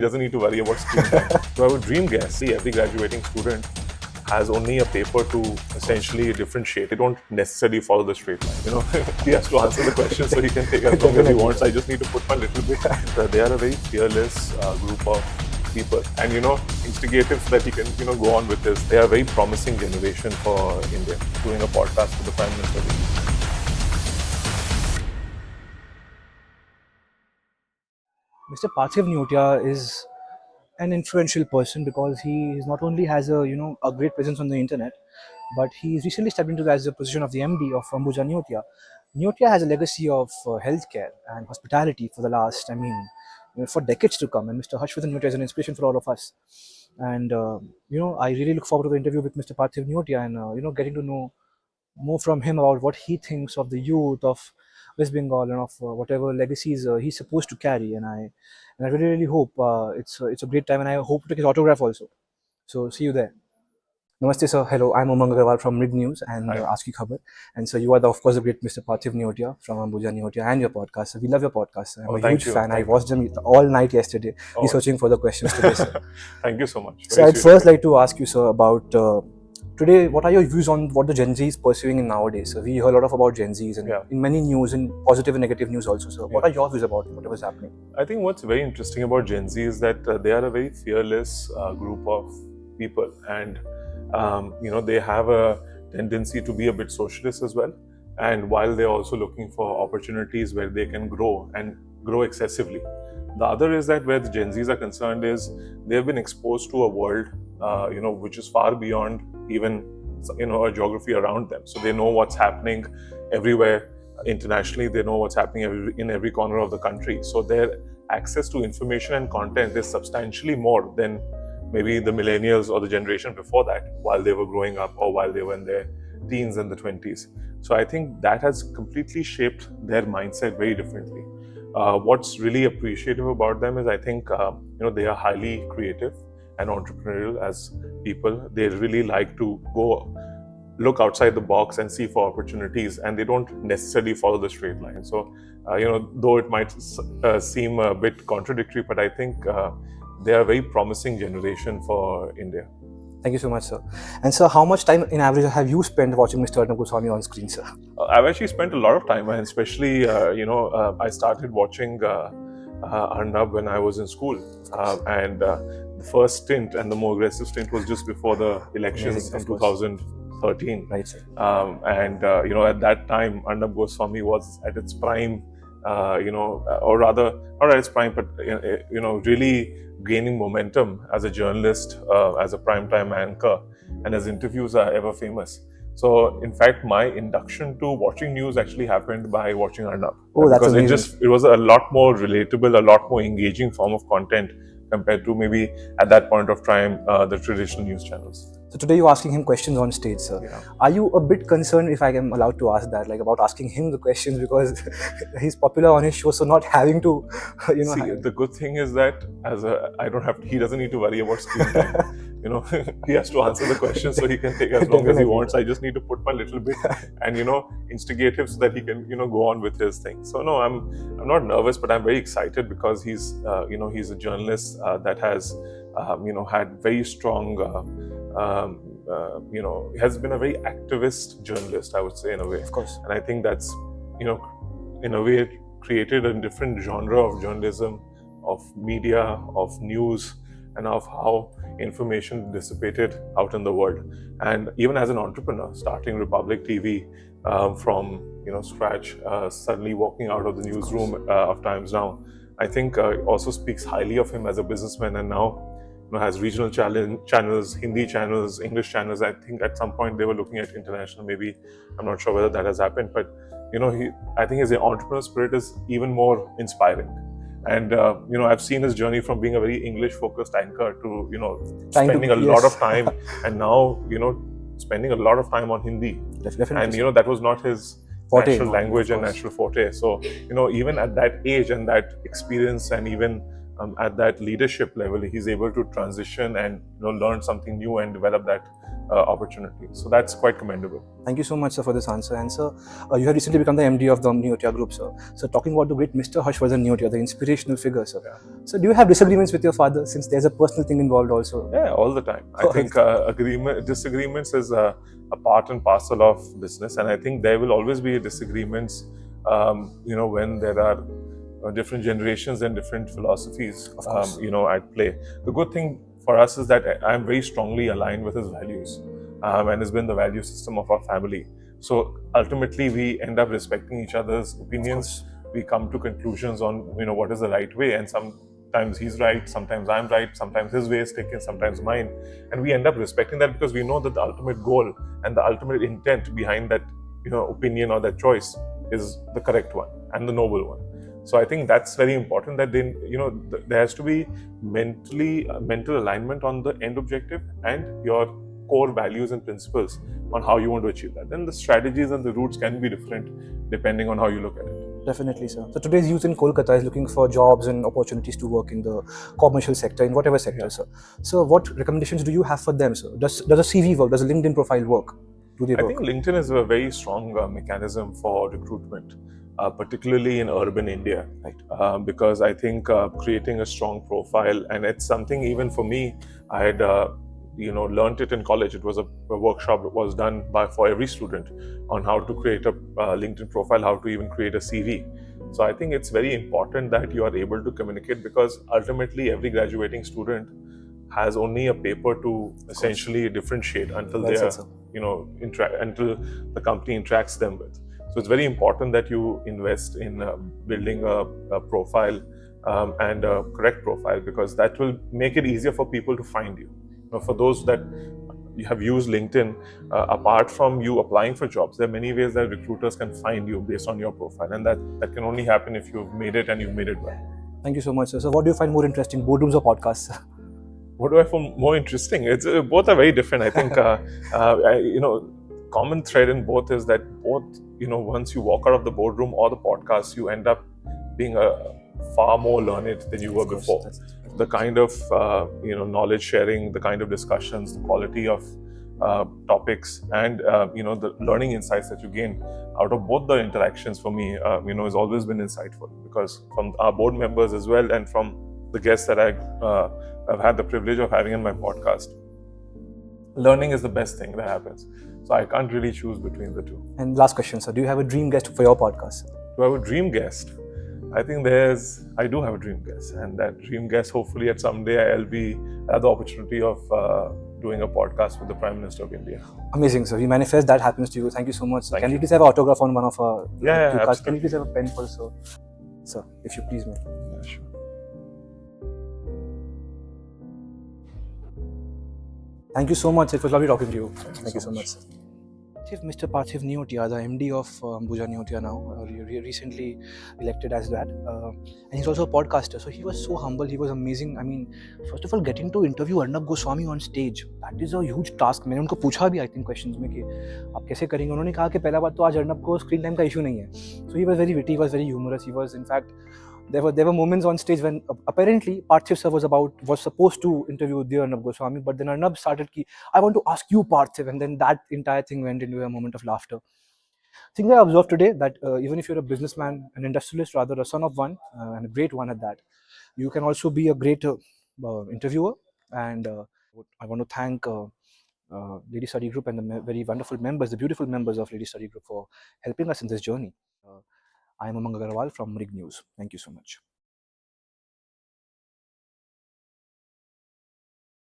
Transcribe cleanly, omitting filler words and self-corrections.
He doesn't need to worry about screen time. So I would dream guess. See, every graduating student has only a paper to essentially differentiate. They don't necessarily follow the straight line. He has to answer the question, so he can take as long as he wants. I just need to put my little bit. They are a very fearless group of people, and instigatives that he can go on with this. They are a very promising generation for India. Doing a podcast with the Prime Minister. Mr. Parthiv Neotia is an influential person because he not only has a great presence on the internet, but he's recently stepped into as the position of the MD of Ambuja Neotia. Neotia has a legacy of healthcare and hospitality for the last, for decades to come. And Mr. Harshvardhan Neotia is an inspiration for all of us. And I really look forward to the interview with Mr. Parthiv Neotia and getting to know more from him about what he thinks of the youth of West Bengal and of whatever legacies he's supposed to carry. And I really hope it's a great time, and I hope to take his autograph also. So see you there. Namaste, sir. Hello, I'm Umang Agarwal from MRYG News and Ask Ki Khabar. And so you are, of course, the great Mr. Parthiv Neotia from Ambuja Neotia and your podcast. So we love your podcast. I'm a huge fan. I watched them all night yesterday, researching for the questions today, sir. Thank you so much. So I'd first like to ask you, sir, about today, what are your views on what the Gen Z is pursuing in nowadays? So we hear a lot about Gen Zs and in many news, and positive and negative news also. So what are your views about whatever's happening? I think what's very interesting about Gen Z is that they are a very fearless group of people, and they have a tendency to be a bit socialist as well. And while they're also looking for opportunities where they can grow and grow excessively. The other is that where the Gen Zs are concerned is they've been exposed to a world, which is far beyond even, a geography around them. So they know what's happening everywhere internationally. They know what's happening in every corner of the country. So their access to information and content is substantially more than maybe the millennials or the generation before that, while they were growing up or while they were in their teens and the 20s. So I think that has completely shaped their mindset very differently. What's really appreciative about them is I think they are highly creative and entrepreneurial as people. They really like to go look outside the box and see for opportunities, and they don't necessarily follow the straight line. So though it might seem a bit contradictory, but I think they are a very promising generation for India. Thank you so much, sir. And sir, how much time in average have you spent watching Mr. Arnab Goswami on screen, sir? I've actually spent a lot of time, and especially, I started watching Arnab when I was in school. And the first stint and the more aggressive stint was just before the elections in 2013. Right, sir. At that time, Arnab Goswami was at its prime, or rather, not at its prime, but, really gaining momentum as a journalist, as a primetime anchor, and his interviews are ever famous. So, in fact, my induction to watching news actually happened by watching Arnab. Oh, that's amazing. Because it was a lot more relatable, a lot more engaging form of content compared to maybe at that point of time the traditional news channels. So today you're asking him questions on stage, sir. Yeah. Are you a bit concerned, if I am allowed to ask that, about asking him the questions, because he's popular on his show, so not having to, See, the good thing is that he doesn't need to worry about screen time. He has to answer the questions, so he can take as long as he wants. I just need to put my little bit and instigate him so that he can go on with his thing. So no, I'm not nervous, but I'm very excited because he's a journalist that has had very strong has been a very activist journalist, I would say, in a way. Of course. And I think that's in a way created a different genre of journalism, of media, of news, and of how information dissipated out in the world. And even as an entrepreneur, starting Republic TV from scratch, suddenly walking out of the newsroom of Times Now, I think also speaks highly of him as a businessman, and now has regional channels, Hindi channels, English channels. I think at some point they were looking at international, maybe. I'm not sure whether that has happened, but I think his entrepreneur spirit is even more inspiring. And I've seen his journey from being a very English-focused anchor to spending a lot of time, and now spending a lot of time on Hindi. Definitely. And that was not his natural language and natural forte. So even at that age and that experience, and even at that leadership level, he's able to transition and learn something new and develop that opportunity. So that's quite commendable. Thank you so much, sir, for this answer. And sir, you have recently become the MD of the Neotia Group, sir. So talking about the great Mr. Harshvardhan Neotia, the inspirational figure, sir. Yeah. So do you have disagreements with your father, since there's a personal thing involved also? Yeah, all the time. I think disagreements is a part and parcel of business, and I think there will always be disagreements. When there are different generations and different philosophies, Of course. at play. The good thing for us is that I'm very strongly aligned with his values, and has been the value system of our family. So ultimately, we end up respecting each other's opinions. We come to conclusions on what is the right way, and sometimes he's right, sometimes I'm right, sometimes his way is taken, sometimes mine, and we end up respecting that because we know that the ultimate goal and the ultimate intent behind that opinion or that choice is the correct one and the noble one. So I think that's very important, that then there has to be mental alignment on the end objective and your core values and principles on how you want to achieve that. Then the strategies and the routes can be different depending on how you look at it. Definitely, sir. So today's youth in Kolkata is looking for jobs and opportunities to work in the commercial sector, in whatever sector, sir. So what recommendations do you have for them, sir? Does a CV work? Does a LinkedIn profile work? Do they work? I think LinkedIn is a very strong mechanism for recruitment, particularly in urban India. Right. Because I think creating a strong profile, and it's something even for me, I had learned it in college. It was a workshop that was done for every student on how to create a LinkedIn profile, how to even create a CV. So I think it's very important that you are able to communicate, because ultimately every graduating student has only a paper to essentially differentiate until Well they said, are, sir. until the company interacts them with. So it's very important that you invest in building a profile, and a correct profile, because that will make it easier for people to find you. For those that you have used LinkedIn, apart from you applying for jobs, there are many ways that recruiters can find you based on your profile, and that can only happen if you've made it and you've made it well. Thank you so much, sir. So what do you find more interesting, boardrooms or podcasts? What do I find more interesting? It's both are very different. I think common thread in both is that both, once you walk out of the boardroom or the podcast, you end up being a far more learned than you were before. The kind of knowledge sharing, the kind of discussions, the quality of topics, and the learning insights that you gain out of both the interactions, for me, has always been insightful, because from our board members as well, and from the guests that I've had the privilege of having in my podcast, learning is the best thing that happens. So I can't really choose between the two. And last question, sir. Do you have a dream guest for your podcast? Do I have a dream guest? I think I do have a dream guest, and that dream guest, hopefully at someday I'll have the opportunity of doing a podcast with the Prime Minister of India. Amazing, sir. We manifest that happens to you. Thank you so much. Thank Can you. you please have an autograph on one of our Yeah, cards? absolutely. Can you please have a pen for sir, if you please, me? Yeah, sure. Thank you so much. It was lovely talking to you. Thank you so much. much. Mr. Parthiv Neotia, the MD of Ambuja Neotia now, recently elected as that. And he's also a podcaster. So he was so humble. He was amazing. I mean, first of all, getting to interview Arnab Goswami on stage, that is a huge task. मैंने उनको पूछा भी, I think, questions में कि आप कैसे करेंगे. उन्होंने कहा कि पहला बात तो आज अर्नब को screen time का issue नहीं है. So he was very witty. He was very humorous. He was, in fact, there were moments on stage when apparently Parthiv sir was supposed to interview dear Arnab Goswami, but then Arnab started ki, I want to ask you, Parthiv, and then that entire thing went into a moment of laughter. Things I observed today, that even if you're a businessman, an industrialist, rather a son of one, and a great one at that, you can also be a great interviewer. And I want to thank Lady Study Group and the very wonderful members, the beautiful members of Lady Study Group, for helping us in this journey. I am Amang Agarwal from MRYG News. Thank you so much.